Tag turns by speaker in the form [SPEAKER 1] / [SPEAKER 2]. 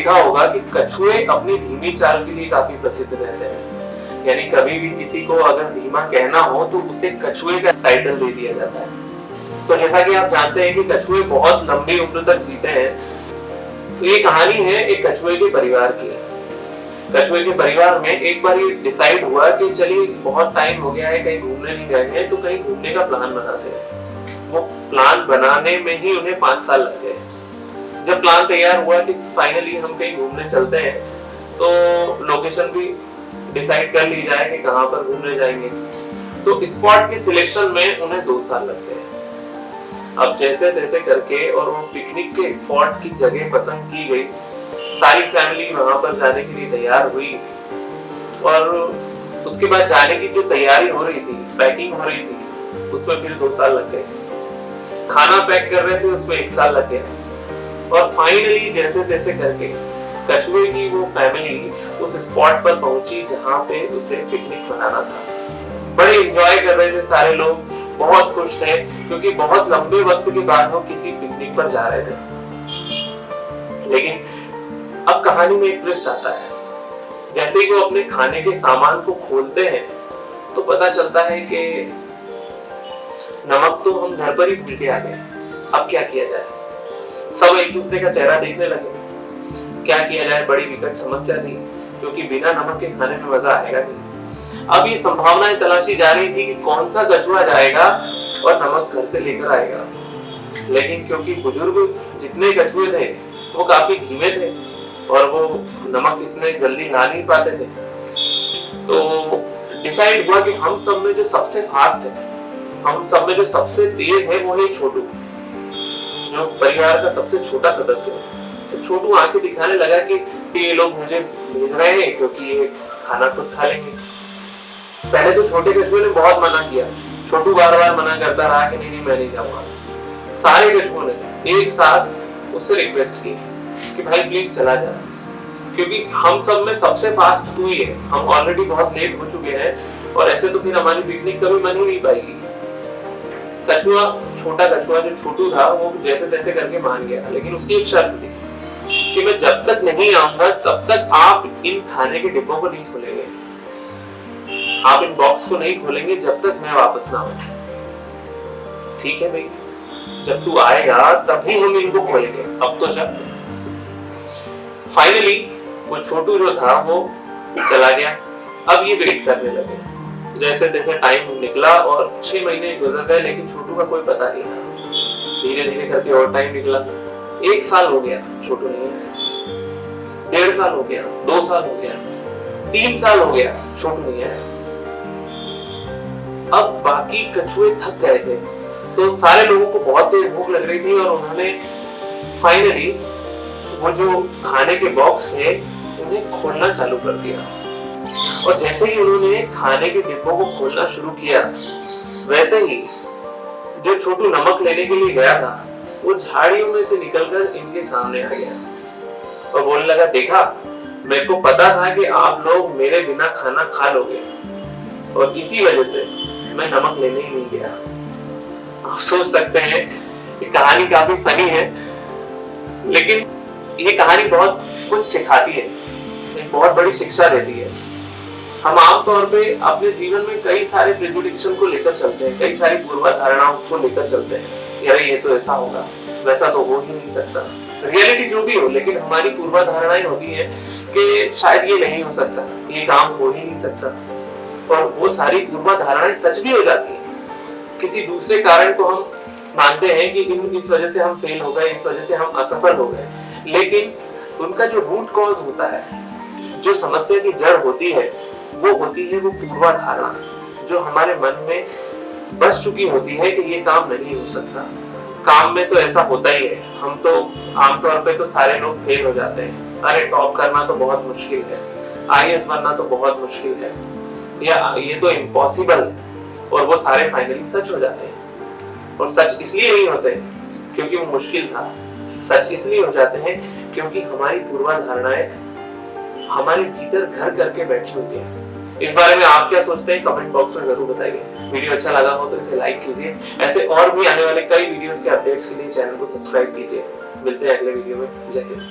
[SPEAKER 1] देखा होगा कि कछुए अपनी धीमी चाल के लिए काफी प्रसिद्ध रहते हैं। यानी कभी भी किसी को अगर धीमा कहना हो तो उसे कछुए का टाइटल दे दिया जाता है। तो जैसा कि आप जानते हैं कि कछुए बहुत लंबी उम्र तक जीते हैं, तो ये कहानी है एक कछुए के परिवार की। कछुए के परिवार में एक बार ये डिसाइड हुआ कि चलिए बहुत टाइम हो गया है, कहीं घूमने नहीं गए हैं, तो कहीं घूमने का प्लान बनाते हैं। वो प्लान बनाने में ही उन्हें 5 साल लग गए। जब प्लान तैयार हुआ कि फाइनली हम कहीं घूमने चलते हैं, तो लोकेशन भी डिसाइड कर ली जाए कि कहां पर घूमने जाएंगे। तो स्पॉट की सिलेक्शन में उन्हें 2 साल लग गए। अब जैसे तैसे करके और वो पिकनिक के स्पॉट की जगह पसंद की गई, सारी फैमिली वहां पर जाने के लिए तैयार हुई और उसके बाद जाने की जो तैयारी हो रही थी, पैकिंग हो रही थी, उसमें फिर 2 साल लग गए। खाना पैक कर रहे थे, उसमें 1 साल लग गया। और फाइनली जैसे तैसे करके कछुए की वो फैमिली उस स्पॉट पर पहुंची जहां पे उसे पिकनिक मनाना था। बड़े एंजॉय कर रहे थे सारे लोग, बहुत खुश थे क्योंकि बहुत लंबे वक्त के बाद वो किसी पिकनिक पर जा रहे थे। लेकिन अब कहानी में एक ट्विस्ट आता है। जैसे ही वो अपने खाने के सामान को खोलते हैं तो पता चलता है कि नमक तो हम घर पर ही भूल के आ गए। अब क्या किया जाए? सब एक दूसरे का चेहरा देखने लगे। क्या किया जाए, बड़ी विकट समस्या थी क्योंकि बिना नमक के खाने में मजा आएगा नहीं। अब ये संभावनाएं तलाशी जा रही थी कि कौन सा कछुआ जाएगा और नमक घर से लेकर आएगा। लेकिन क्योंकि बुजुर्ग जितने कछुए थे वो काफी धीमे थे और वो नमक इतने जल्दी ला नहीं पाते थे, तो डिसाइड हुआ कि हम सब में जो सबसे फास्ट है, हम सब में जो सबसे तेज है, वो है छोटू, जो परिवार का सबसे छोटा सदस्य है। तो छोटू आके दिखाने लगा कि ये लोग मुझे भेज रहे हैं क्योंकि ये खाना खुद खा लेंगे। पहले तो छोटे कछुए ने बहुत मना किया, छोटू बार बार मना करता रहा कि नहीं मैं नहीं जाऊंगा। सारे कछुओं ने एक साथ उससे रिक्वेस्ट की कि भाई प्लीज चला जा, क्योंकि हम सब में सबसे फास्ट तू ही है, हम ऑलरेडी बहुत लेट हो चुके हैं और ऐसे तो फिर हमारी पिकनिक कभी बन ही नहीं पाएगी। कछुआ, छोटा कछुआ जो छोटू था, वो जैसे तैसे करके मान गया, लेकिन उसकी एक शर्त थी कि मैं जब तक नहीं आऊंगा तब तक आप इन खाने के डिब्बों को नहीं खोलेंगे, आप इन बॉक्स को नहीं खोलेंगे जब तक मैं वापस ना आऊं। ठीक है भाई, जब तू आएगा तभी हम इनको खोलेंगे, अब तो चल। फाइनली वो छोटू जो था वो चला गया। अब ये वेट करने लगे। जैसे तैसे टाइम निकला और 6 महीने गुजर गए, लेकिन छोटू का कोई पता नहीं था। धीरे धीरे करके और टाइम निकला। 1 साल हो गया, छोटू नहीं है। 1.5 साल हो गया, 2 साल हो गया, 3 साल हो गया, छोटू नहीं है। अब बाकी कछुए थक गए थे, तो सारे लोगों को बहुत तेज भूख लग रही थी और उन्होंने फाइनली वो जो खाने के बॉक्स थे उन्हें खोलना चालू कर दिया। और जैसे ही उन्होंने खाने के डिब्बों को खोलना शुरू किया, वैसे ही जो छोटू नमक लेने के लिए गया था वो झाड़ियों में से निकलकर इनके सामने आ गया और बोलने लगा, देखा, मेरे को पता था कि आप लोग मेरे बिना खाना खा लोगे और इसी वजह से मैं नमक लेने ही नहीं गया। आप सोच सकते हैं कि कहानी काफी फनी है, लेकिन ये कहानी बहुत कुछ सिखाती है, एक बहुत बड़ी शिक्षा देती है। हम आमतौर पे अपने जीवन में कई सारे प्रेजुडिक्शन को लेकर चलते हैं, कई सारी पूर्वाधारणाओं को लेकर चलते हैं। यार ये तो ऐसा होगा, वैसा तो हो ही नहीं सकता। रियलिटी जो भी हो, लेकिन हमारी पूर्वाधारणाएं होती है कि शायद ये नहीं हो सकता, ये काम हो ही नहीं सकता। और वो सारी पूर्वाधारणाएं सच भी हो जाती हैं। किसी दूसरे कारण को हम मानते हैं कि इस वजह से हम फेल हो गए, इस वजह से हम असफल हो गए, लेकिन उनका जो रूट कॉज होता है, जो समस्या की जड़ होती है, वो होती है वो पूर्वाधारणा जो हमारे मन में बस चुकी होती है कि ये काम नहीं हो सकता। काम में तो ऐसा होता ही है, हम तो आमतौर पे तो सारे लोग फेल हो जाते हैं। अरे टॉप करना तो बहुत मुश्किल है, आईएएस बनना तो बहुत मुश्किल है, या ये तो इम्पॉसिबल है, और वो सारे फाइनली सच हो जाते हैं। और सच इसलिए नहीं होते क्योंकि वो मुश्किल था, सच इसलिए हो जाते हैं क्योंकि हमारी पूर्वाधारणाएं हमारे भीतर घर करके बैठी हुई है। इस बारे में आप क्या सोचते हैं, कमेंट बॉक्स में जरूर बताइए। वीडियो अच्छा लगा हो तो इसे लाइक कीजिए। ऐसे और भी आने वाले कई वीडियोस के अपडेट्स के लिए चैनल को सब्सक्राइब कीजिए। मिलते हैं अगले वीडियो में। जय हिंद।